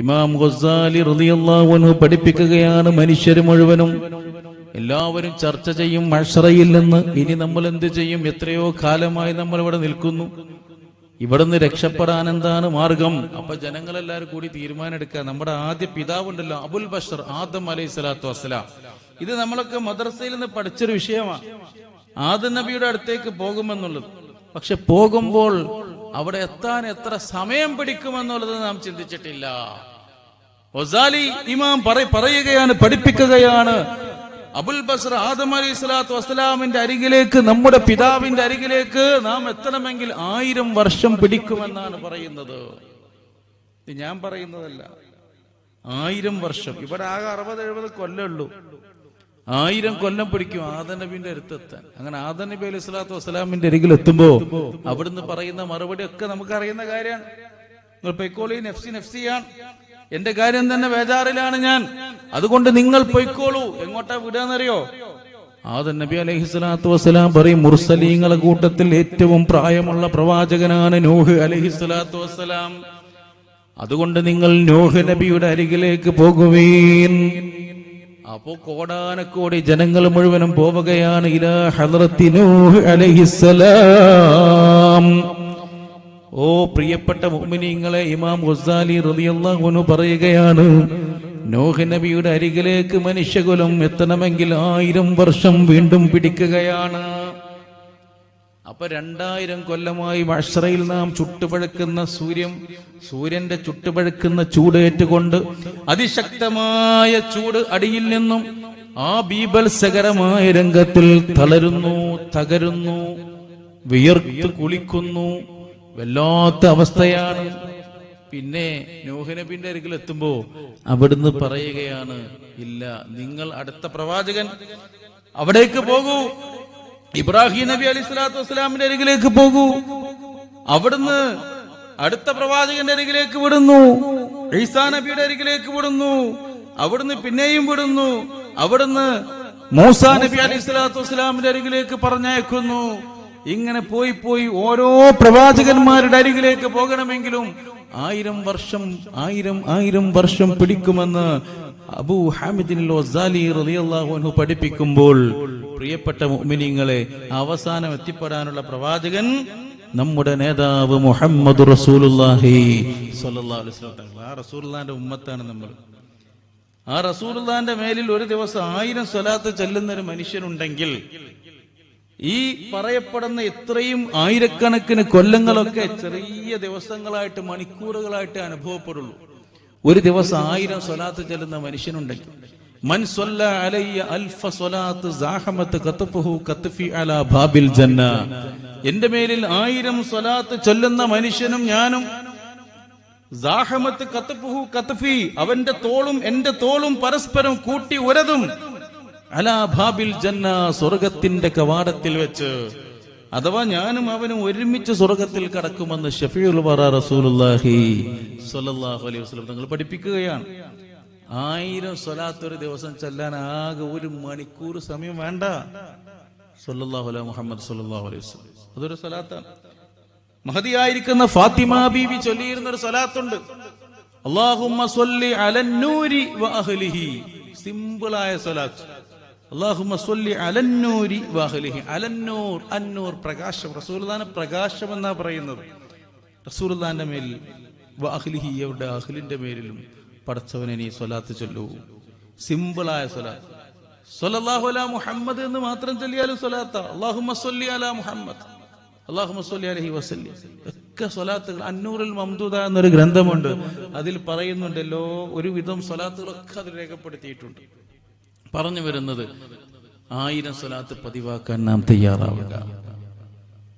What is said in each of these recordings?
ഇമാം ഗസാലി റളിയല്ലാഹു അൻഹു പഠിപ്പിക്കുകയാണ്, മനുഷ്യർ മുഴുവനും എല്ലാവരും ചർച്ച ചെയ്യും മഹ്ശറയിൽ നിന്ന് ഇനി നമ്മൾ എന്ത് ചെയ്യും, എത്രയോ കാലമായി നമ്മൾ ഇവിടെ നിൽക്കുന്നു, ഇവിടുന്ന് രക്ഷപ്പെടാൻ എന്താണ് മാർഗം? അപ്പൊ ജനങ്ങളെല്ലാവരും കൂടി തീരുമാനം എടുക്കുക. നമ്മുടെ ആദ്യ പിതാവുണ്ടല്ലോ അബുൽ ബഷർ ആദം അലൈഹി സ്വലാത്തു വസ്സലാം, ഇത് നമ്മളൊക്കെ മദ്രസയിൽ നിന്ന് പഠിച്ചൊരു വിഷയമാണ്, ആദം നബിയുടെ അടുത്തേക്ക് പോകുമെന്നുള്ളത്. പക്ഷെ പോകുമ്പോൾ അവിടെ എത്താൻ എത്ര സമയം പിടിക്കുമെന്നുള്ളത് നാം ചിന്തിച്ചിട്ടില്ല. ഗസാലി ഇമാം പറയുകയാണ്, പഠിപ്പിക്കുകയാണ്, അബുൽ ബസർ ആദം അലൈഹി സ്വലാത്തു വസ്സലാമിന്റെ അരികിലേക്ക്, നമ്മുടെ പിതാവിന്റെ അരികിലേക്ക് നാം എത്തണമെങ്കിൽ 1000 വർഷം പിടിക്കുമെന്നാണ് പറയുന്നത്. ഇത് ഞാൻ പറയുന്നതല്ല, 1000 വർഷം. ഇവിടെ ആകെ 60-70 കൊല്ലമുള്ളൂ. 1000 കൊല്ലം പിടിക്കും ആദം നബിന്റെ അടുത്തെത്താൻ. അങ്ങനെ ആദം നബി അലൈഹി സ്വലാത്തു വസ്സലാമിന്റെ അരികിൽ എത്തുമ്പോ അവിടുന്ന് പറയുന്ന മറുപടി ഒക്കെ നമുക്ക് അറിയുന്ന കാര്യമാണ്. നിങ്ങൾ പൊയ്ക്കോളൂ, നഫ്സി നഫ്സിയാണ്, എന്റെ കാര്യം തന്നെ ബേജാറിലാണ് ഞാൻ, അതുകൊണ്ട് നിങ്ങൾ പൊയ്ക്കോളൂ. എങ്ങോട്ടാ വിടാന്നറിയോ? ആദം നബി അലൈഹി സ്വലാത്തു വസ്സലാം പറയും, മുർസലീങ്ങളെ കൂട്ടത്തിൽ ഏറ്റവും പ്രായമുള്ള പ്രവാചകനാണ് നൂഹ് അലൈഹി സ്വലാത്തു വസ്സലാം, അതുകൊണ്ട് നിങ്ങൾ നൂഹ് നബിയുടെ അരികിലേക്ക് പോകുവീൻ. അപ്പോ കോടാനക്കോടി ജനങ്ങൾ മുഴുവനും പോവുകയാണ് ഇലാ ഹദ്റത്തി നൂഹ് അലൈഹിസ്സലാം. ഓ പ്രിയപ്പെട്ട മുഅ്മിനീങ്ങളെ, ഇമാം ഗസാലി റളിയല്ലാഹു അൻഹു പറയുകയാണ്, നൂഹ് നബിയുടെ അരികിലേക്ക് മനുഷ്യകുലം എത്തണമെങ്കിൽ 1000 വർഷം വീണ്ടും പിടിക്കുകയാണ്. അപ്പൊ 2000 കൊല്ലമായി മഹ്ശറയിൽ നാം ചുട്ടുപഴുക്കുന്ന സൂര്യന്റെ ചുട്ടുപഴുക്കുന്ന ചൂടേറ്റുകൊണ്ട് അതിശക്തമായ ചൂട് അടിയിൽ നിന്നും ആ ബീഭത്സകരമായ രംഗത്തിൽ തളരുന്നു, തകരുന്നു, വിയർത്ത് കുളിക്കുന്നു, വല്ലാത്ത അവസ്ഥയാണ്. പിന്നെ നൂഹ് നബിന്റെ അരികിൽ എത്തുമ്പോ അവിടുന്ന് പറയുകയാണ്, ഇല്ല, നിങ്ങൾ അടുത്ത പ്രവാചകൻ അവിടേക്ക് പോകൂ, ഇബ്രാഹിം നബി അലൈഹി സ്വലാത്തു വസ്സലാമിന്റെ അരികിലേക്ക് പോകൂ. അവിടുന്ന് അടുത്ത പ്രവാചകന്റെ അരികിലേക്ക് വിടുന്നു, ഈസാ നബിയുടെ അരികിലേക്ക് വിടുന്നു, അവിടുന്ന് പിന്നെയും വിടുന്നു, അവിടുന്ന് മൂസാ നബി അലൈഹി സ്വലാത്തു വസ്സലാമിന്റെ അരികിലേക്ക് പറഞ്ഞയക്കുന്നു. ഇങ്ങനെ പോയി പോയി ഓരോ പ്രവാചകന്മാരുടെ അരികിലേക്ക് പോകണമെങ്കിലും 1000 വർഷം പിടിക്കുമെന്ന് അബൂ ഹാമിദിൻ ഗസാലി റളിയല്ലാഹു അൻഹു പഠിപ്പിക്കുമ്പോൾ, പ്രിയപ്പെട്ട മുഅ്മിനീങ്ങളെ, അവസാനം എത്തിപ്പെടാനുള്ള പ്രവാചകൻ നമ്മുടെ നേതാവ് മുഹമ്മദ് റസൂലുള്ളാഹി സ്വല്ലല്ലാഹു അലൈഹി വസല്ലം. ആ റസൂലുള്ളാഹിന്റെ ഉമ്മത്താണ് നമ്മൾ. ആ റസൂലുള്ളാഹിന്റെ മേലിൽ ഒരു ദിവസം 1000 സ്വലാത്ത് ചൊല്ലുന്ന ഒരു മനുഷ്യനുണ്ടെങ്കിൽ ഈ പറയപ്പെടുന്ന ഇത്രയും ആയിരക്കണക്കിന് കൊല്ലങ്ങളൊക്കെ ചെറിയ ദിവസങ്ങളായിട്ട്, മണിക്കൂറുകളായിട്ട് അനുഭവപ്പെടുള്ളൂ. ഒരു ദിവസം 1000 സ്വലാത്ത് ചൊല്ലുന്ന മനുഷ്യനുണ്ടെങ്കിൽ, മൻ സ്വല്ല അലയ്യ അൽഫ സ്വലാത്ത് സഅഹമത്ത് ഖത്ഫുഹു ഖത്ഫി അലാ ബാബിൽ ജന്ന, എന്റെ മേലിൽ 1000 സ്വലാത്ത് ചൊല്ലുന്ന മനുഷ്യനും ഞാനും, സഅഹമത്ത് ഖത്ഫുഹു ഖത്ഫി, അവന്റെ തോളും എന്റെ തോളും പരസ്പരം കൂട്ടി ഉരതും, അലാ ബാബിൽ ജന്ന, സ്വർഗത്തിന്റെ കവാടത്തിൽ വെച്ച്, അഥവാ ഞാനും അവനും ഒരുമിച്ച് സ്വർഗത്തിൽ കടക്കുമെന്ന് ഷഫീഉൽ വറ റസൂലുള്ളാഹി സ്വല്ലല്ലാഹു അലൈഹി വസല്ലം തങ്ങൾ പഠിപ്പിക്കുകയാണ്. 1000 സ്വലാത്ത് ഒരു ദിവസം ചൊല്ലാൻ ആകെ 1 മണിക്കൂർ സമയം വേണ്ട. സ്വല്ലല്ലാഹു അലൈഹി മുഹമ്മദ് സ്വല്ലല്ലാഹു അലൈഹി വസല്ലം, അതൊരു സ്വലാത്താണ്. മഹദിയായിരിക്കുന്ന ഫാത്തിമ ബീവി ചൊല്ലിയിരുന്ന ഒരു സ്വലാത്തുണ്ട്, അല്ലാഹുമ്മ സ്വല്ലി അലൻ നൂരി വ അഹ്ലിഹി. സിമ്പിളായ സ്വലാത്ത്, അല്ലാഹുമ്മ സ്വല്ലി അലൻ നൂരി വ അഹ്ലിഹി. അലന്നൂർ, അന്നൂർ പ്രകാശം, റസൂലുള്ളാഹിനെ പ്രകാശം എന്നാ പറയുന്നത്. റസൂലുള്ളാഹിന്റെ മേൽ വ അഹ്ലിഹി, അവരുടെ അഹ്ലിന്റെ മേലിലും പടച്ചവനെ നീ സ്വലാത്ത് ചൊല്ലൂ. സിമ്പിളായ സ്വലാത്ത്. സ്വല്ലല്ലാഹു അലാ മുഹമ്മദ് എന്ന് മാത്രം ചൊല്ലിയാലും സ്വലാത്താ. അല്ലാഹുമ്മ സ്വല്ലി അലാ മുഹമ്മദ്, അല്ലാഹുമ്മ സ്വല്ലി അലൈഹി വസല്ലം, ഒക്കെ സ്വലാത്തുകൾ. അന്നൂറുൽ മംദൂദ എന്നൊരു ഗ്രന്ഥമുണ്ട്, അതിൽ പറയുന്നുണ്ടല്ലോ, ഒരുവിധം സ്വലാത്തുകളൊക്കെ അതിൽ രേഖപ്പെടുത്തിയിട്ടുണ്ട്. പറഞ്ഞു വരുന്നത് 1000 സ്വലാത്ത് പതിവാക്കാൻ നാം തയ്യാറാവുക.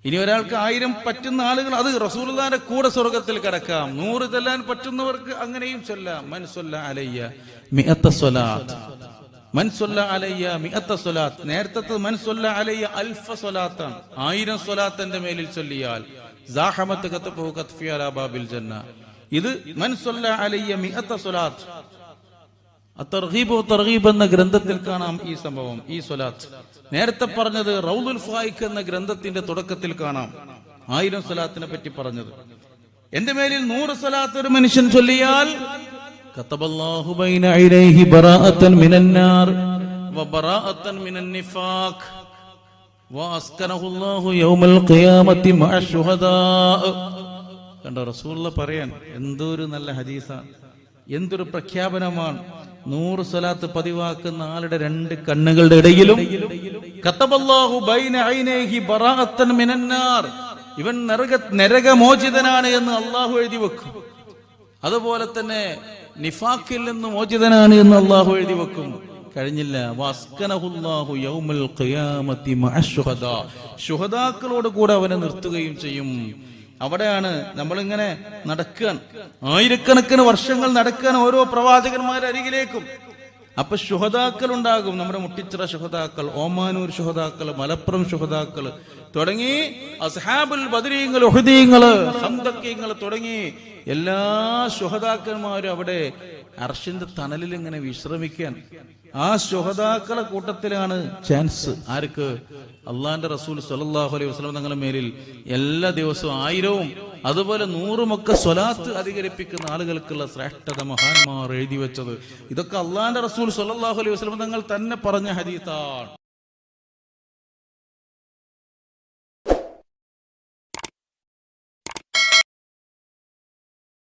ഇനി ഒരാൾക്ക് 1000 പറ്റുന്ന ആളുകൾ, അത് റസൂലുള്ളാഹിന്റെ കൂടെ സ്വർഗത്തിൽ കടക്കാം. 100 ചൊല്ലാൻ പറ്റുന്നവർക്ക് അങ്ങനെയും ചൊല്ലാം. മൻ സ്വല്ല അലയ്യ മിഅത്ത സ്വലാത്ത്, മൻ സ്വല്ല അലയ്യ മിഅത്ത സ്വലാത്ത്. നേരത്തെ മൻ സ്വല്ല അലയ്യ അൽഫ സ്വലാത്താണ്. 1000 സ്വലാത്ത് എന്റെ മേലിൽ ചൊല്ലിയാൽ സഅഹമത്ത് ഖത്ഫുഹു ഖത്ഫി അലാ ബാബിൽ ജന്ന. ഇത് മൻ സ്വല്ല അലയ്യ മിഅത്ത സ്വലാത്ത്. അത്തർഗീബ് തർഗീബ് എന്ന ഗ്രന്ഥത്തിൽ കാണാം ഈ സംഭവം, ഈ സ്വലാത്ത്. നേരത്തെ പറഞ്ഞത് റൗദുൽ ഫായിഖ് എന്ന ഗ്രന്ഥത്തിന്റെ തുടക്കത്തിൽ കാണാം 1000 സ്വലാത്തിനെ പറ്റി പറഞ്ഞത്. എന്റെ മേലിൽ 100 സ്വലാത്ത് ഒരു മനുഷ്യൻ ചൊല്ലിയാൽ കതബല്ലാഹു ബൈന ഐനൈഹി ബറാഅത്തൻ മിനന്നാർ വബറാഅത്തൻ മിനൻ നിഫാഖ് വഅസ്കനഹുല്ലാഹു യൗമൽ ഖിയാമത്തി മഅ ശുഹദാ. കണ്ടോ റസൂലുള്ള പറയാൻ, എന്തൊരു നല്ല ഹദീസാണ്, എന്തൊരു പ്രഖ്യാപനമാണ്. 100 സ്വലാത്ത് പതിവാക്കുന്ന ആളുടെ 2 കണ്ണുകളുടെ ഇടയിലും കതബല്ലാഹു ബൈന ഐനൈഹി ബറാഅത്തൻ മിനന്നാർ, ഇവൻ നരകമോചിതനാണ് എന്ന് അള്ളാഹു എഴുതി വെക്കും. അതുപോലെ തന്നെ നിഫാഖിൽ നിന്ന് മോചിതനാണ് എന്ന് അള്ളാഹു എഴുതി വെക്കും. കഴിഞ്ഞില്ല, വസ്കനഹുല്ലാഹു യൗമൽ ഖിയാമത്തി മഅ ശുഹദാ, ശുഹദാക്കളോട് കൂടെ അവനെ നിർത്തുകയും ചെയ്യും. അവിടെയാണ് നമ്മളിങ്ങനെ നടക്കാൻ, ആയിരക്കണക്കിന് വർഷങ്ങൾ നടക്കാൻ ഓരോ പ്രവാചകന്മാരുടെ അരികിലേക്കും. അപ്പൊ ശുഹദാക്കൾ ഉണ്ടാകും. നമ്മുടെ മുട്ടിച്ചിറ ശുഹദാക്കൾ, ഓമാനൂർ ശുഹദാക്കൾ, മലപ്പുറം ശുഹദാക്കൾ തുടങ്ങി അസ്ഹാബുൽ ബദരീങ്ങൾ, ഉഹദീങ്ങൾ, ഖന്ദഖീങ്ങൾ തുടങ്ങി എല്ലാ ശുഹദാക്കന്മാരും അവിടെ അർശിന്റെ തണലിൽ ഇങ്ങനെ വിശ്രമിക്കാൻ. ആ ശുഹദാക്കളെ കൂട്ടത്തിലാണ് ചാൻസ് ആർക്ക്? അള്ളാന്റെ റസൂൽ സ്വല്ലല്ലാഹു അലൈഹി വസല്ലം തങ്ങളുടെ മേലിൽ എല്ലാ ദിവസവും 1000-ഉം അതുപോലെ 100-ഉം സ്വലാത്ത് അധികരിപ്പിക്കുന്ന ആളുകൾക്കുള്ള ശ്രേഷ്ഠത മഹാന്മാർ എഴുതി വെച്ചത്. ഇതൊക്കെ അള്ളാന്റെ റസൂൽ സ്വല്ലല്ലാഹു അലൈഹി വസല്ലം തങ്ങൾ തന്നെ പറഞ്ഞ ഹദീസാണ്.